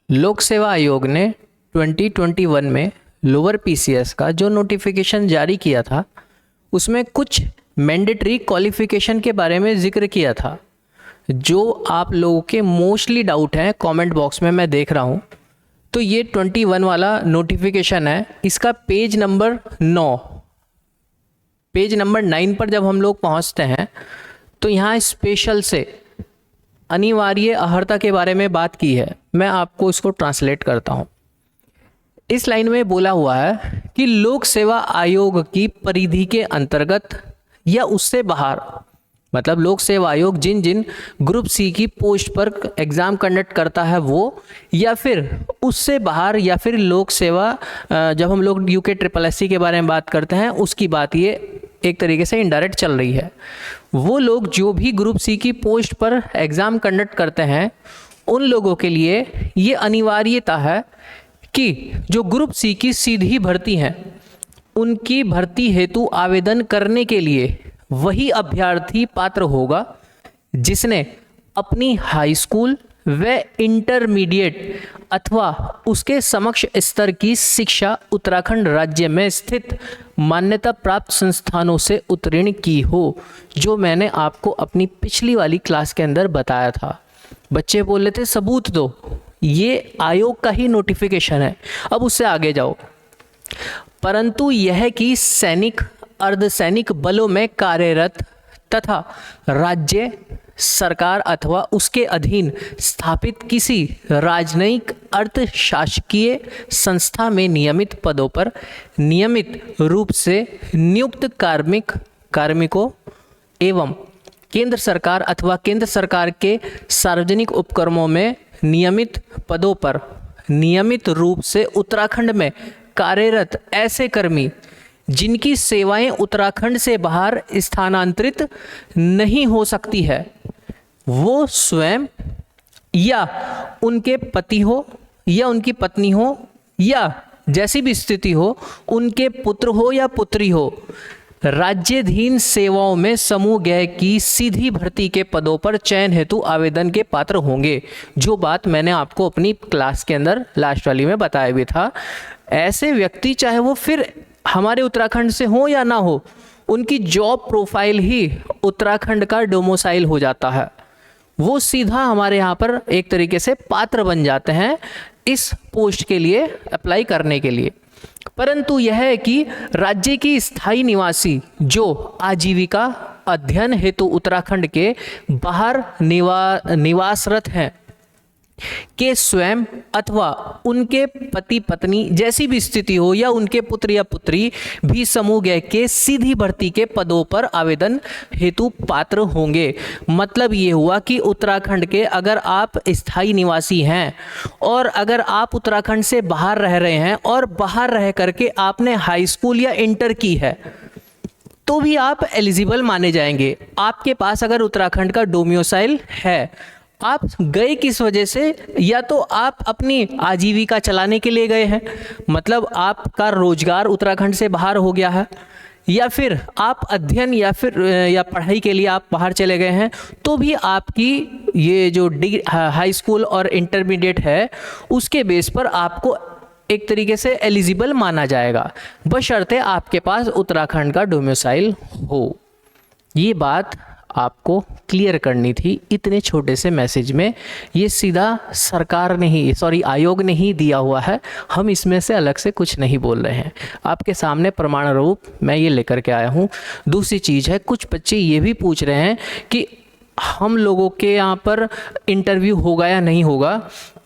लोक सेवा आयोग ने 2021 में लोअर पीसीएस का जो नोटिफिकेशन जारी किया था उसमें कुछ मैंडेटरी क्वालिफिकेशन के बारे में जिक्र किया था जो आप लोगों के मोस्टली डाउट हैं कमेंट बॉक्स में मैं देख रहा हूं। तो ये 21 वाला नोटिफिकेशन है, इसका पेज नंबर 9 पर जब हम लोग पहुंचते हैं तो यहाँ स्पेशल से अनिवार्य अर्हता के बारे में बात की है। मैं आपको इसको ट्रांसलेट करता हूँ। इस लाइन में बोला हुआ है कि लोक सेवा आयोग की परिधि के अंतर्गत या उससे बाहर, मतलब लोक सेवा आयोग जिन जिन ग्रुप सी की पोस्ट पर एग्ज़ाम कंडक्ट करता है वो, या फिर उससे बाहर, या फिर लोक सेवा जब हम लोग यूके SSSC के बारे में बात करते हैं उसकी बात ये एक तरीके से इनडायरेक्ट चल रही है। वो लोग जो भी ग्रुप सी की पोस्ट पर एग्ज़ाम कंडक्ट करते हैं उन लोगों के लिए ये अनिवार्यता है कि जो ग्रुप सी की सीधी भर्ती हैं उनकी भर्ती हेतु आवेदन करने के लिए वही अभ्यर्थी पात्र होगा जिसने अपनी हाई स्कूल व इंटरमीडिएट अथवा उसके समकक्ष स्तर की शिक्षा उत्तराखंड राज्य में स्थित मान्यता प्राप्त संस्थानों से उत्तीर्ण की हो, जो मैंने आपको अपनी पिछली वाली क्लास के अंदर बताया था। बच्चे बोल रहे थे सबूत दो, ये आयोग का ही नोटिफिकेशन है। अब उससे आगे जाओ। परंतु यह कि सैनिक अर्धसैनिक बलों में कार्यरत तथा राज्य सरकार अथवा उसके अधीन स्थापित किसी राजनयिक अर्धशासकीय संस्था में नियमित पदों पर नियमित रूप से नियुक्त कार्मिकों एवं केंद्र सरकार अथवा केंद्र सरकार के सार्वजनिक उपक्रमों में नियमित पदों पर नियमित रूप से उत्तराखंड में कार्यरत ऐसे कर्मी जिनकी सेवाएं उत्तराखंड से बाहर स्थानांतरित नहीं हो सकती है, वो स्वयं या उनके पति हो या उनकी पत्नी हो या जैसी भी स्थिति हो उनके पुत्र हो या पुत्री हो, राज्याधीन सेवाओं में समूह गय की सीधी भर्ती के पदों पर चयन हेतु आवेदन के पात्र होंगे। जो बात मैंने आपको अपनी क्लास के अंदर लास्ट वाली में बताया भी था। ऐसे व्यक्ति चाहे वो फिर हमारे उत्तराखंड से हो या ना हो, उनकी जॉब प्रोफाइल ही उत्तराखंड का डोमिसाइल हो जाता है, वो सीधा हमारे यहाँ पर एक तरीके से पात्र बन जाते हैं इस पोस्ट के लिए अप्लाई करने के लिए। परंतु यह है कि राज्य की स्थायी निवासी जो आजीविका अध्ययन हेतु उत्तराखंड के बाहर निवासरत हैं के स्वयं अथवा उनके पति पत्नी जैसी भी स्थिति हो या उनके पुत्र या पुत्री भी समूह गय के सीधी भर्ती के पदों पर आवेदन हेतु पात्र होंगे। मतलब ये हुआ कि उत्तराखंड के अगर आप स्थायी निवासी हैं और अगर आप उत्तराखंड से बाहर रह रहे हैं और बाहर रह करके आपने हाई स्कूल या इंटर की है तो भी आप एलिजिबल माने जाएंगे। आपके पास अगर उत्तराखंड का डोमिसाइल है, आप गए किस वजह से, या तो आप अपनी आजीविका चलाने के लिए गए हैं, मतलब आपका रोजगार उत्तराखंड से बाहर हो गया है, या फिर आप अध्ययन या पढ़ाई के लिए आप बाहर चले गए हैं, तो भी आपकी ये जो हाई स्कूल और इंटरमीडिएट है उसके बेस पर आपको एक तरीके से एलिजिबल माना जाएगा, बशर्ते आपके पास उत्तराखंड का डोमिसाइल हो। ये बात आपको क्लियर करनी थी इतने छोटे से मैसेज में। ये सीधा सरकार ने ही आयोग ने ही दिया हुआ है, हम इसमें से अलग से कुछ नहीं बोल रहे हैं। आपके सामने प्रमाण रूप मैं ये लेकर के आया हूँ। दूसरी चीज़ है, कुछ बच्चे ये भी पूछ रहे हैं कि हम लोगों के यहाँ पर इंटरव्यू होगा या नहीं होगा।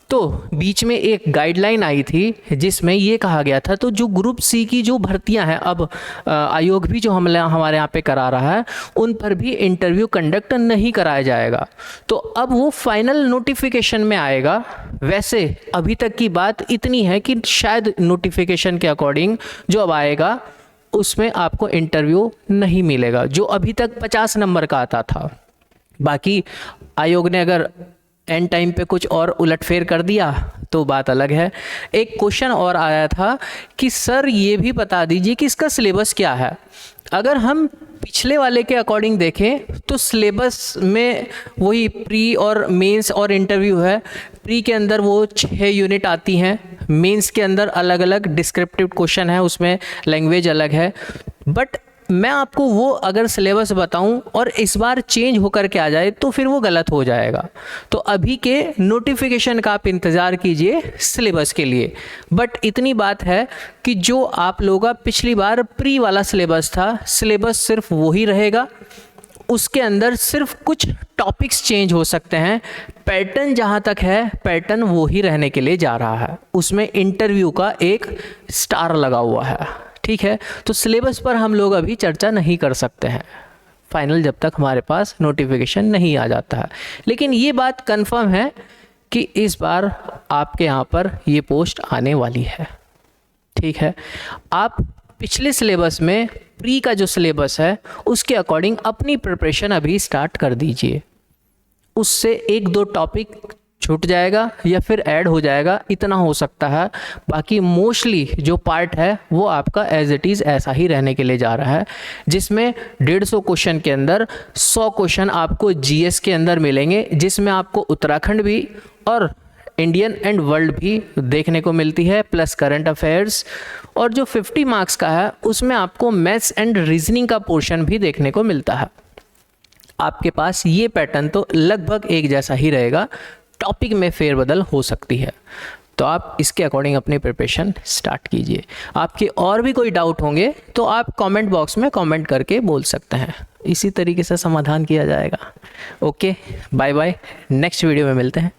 तो बीच में एक गाइडलाइन आई थी जिसमें ये कहा गया था, तो जो ग्रुप सी की जो भर्तियां हैं अब आयोग भी जो हमारे यहाँ पे करा रहा है उन पर भी इंटरव्यू कंडक्ट नहीं कराया जाएगा। तो अब वो फाइनल नोटिफिकेशन में आएगा। वैसे अभी तक की बात इतनी है कि शायद नोटिफिकेशन के अकॉर्डिंग जो अब आएगा उसमें आपको इंटरव्यू नहीं मिलेगा, जो अभी तक 50 नंबर का आता था। बाकी आयोग ने अगर एंड टाइम पे कुछ और उलटफेर कर दिया तो बात अलग है। एक क्वेश्चन और आया था कि सर ये भी बता दीजिए कि इसका सिलेबस क्या है। अगर हम पिछले वाले के अकॉर्डिंग देखें तो सिलेबस में वही प्री और मेंस और इंटरव्यू है। प्री के अंदर वो 6 यूनिट आती हैं, मेंस के अंदर अलग अलग डिस्क्रिप्टिव क्वेश्चन है, उसमें लैंग्वेज अलग है। बट मैं आपको वो अगर सिलेबस बताऊं और इस बार चेंज होकर के आ जाए तो फिर वो गलत हो जाएगा। तो अभी के नोटिफिकेशन का आप इंतज़ार कीजिए सिलेबस के लिए। बट इतनी बात है कि जो आप लोगों का पिछली बार प्री वाला सिलेबस था, सिलेबस सिर्फ वही रहेगा। उसके अंदर सिर्फ कुछ टॉपिक्स चेंज हो सकते हैं। पैटर्न जहाँ तक है, पैटर्न वो ही रहने के लिए जा रहा है। उसमें इंटरव्यू का एक स्टार लगा हुआ है, ठीक है। तो सिलेबस पर हम लोग अभी चर्चा नहीं कर सकते हैं फाइनल, जब तक हमारे पास नोटिफिकेशन नहीं आ जाता है। लेकिन ये बात कंफर्म है कि इस बार आपके यहाँ पर ये पोस्ट आने वाली है, ठीक है। आप पिछले सिलेबस में प्री का जो सिलेबस है उसके अकॉर्डिंग अपनी प्रिपरेशन अभी स्टार्ट कर दीजिए। उससे 1-2 टॉपिक छूट जाएगा या फिर ऐड हो जाएगा, इतना हो सकता है। बाकी मोस्टली जो पार्ट है वो आपका एज इट इज़ ऐसा ही रहने के लिए जा रहा है, जिसमें 150 क्वेश्चन के अंदर 100 क्वेश्चन आपको जीएस के अंदर मिलेंगे, जिसमें आपको उत्तराखंड भी और इंडियन एंड वर्ल्ड भी देखने को मिलती है, प्लस करंट अफेयर्स। और जो 50 मार्क्स का है उसमें आपको मैथ्स एंड रीजनिंग का पोर्शन भी देखने को मिलता है। आपके पास ये पैटर्न तो लगभग एक जैसा ही रहेगा, टॉपिक में फेरबदल हो सकती है। तो आप इसके अकॉर्डिंग अपनी प्रिपरेशन स्टार्ट कीजिए। आपके और भी कोई डाउट होंगे तो आप कमेंट बॉक्स में कमेंट करके बोल सकते हैं, इसी तरीके से समाधान किया जाएगा। Okay, bye bye, next video में मिलते हैं।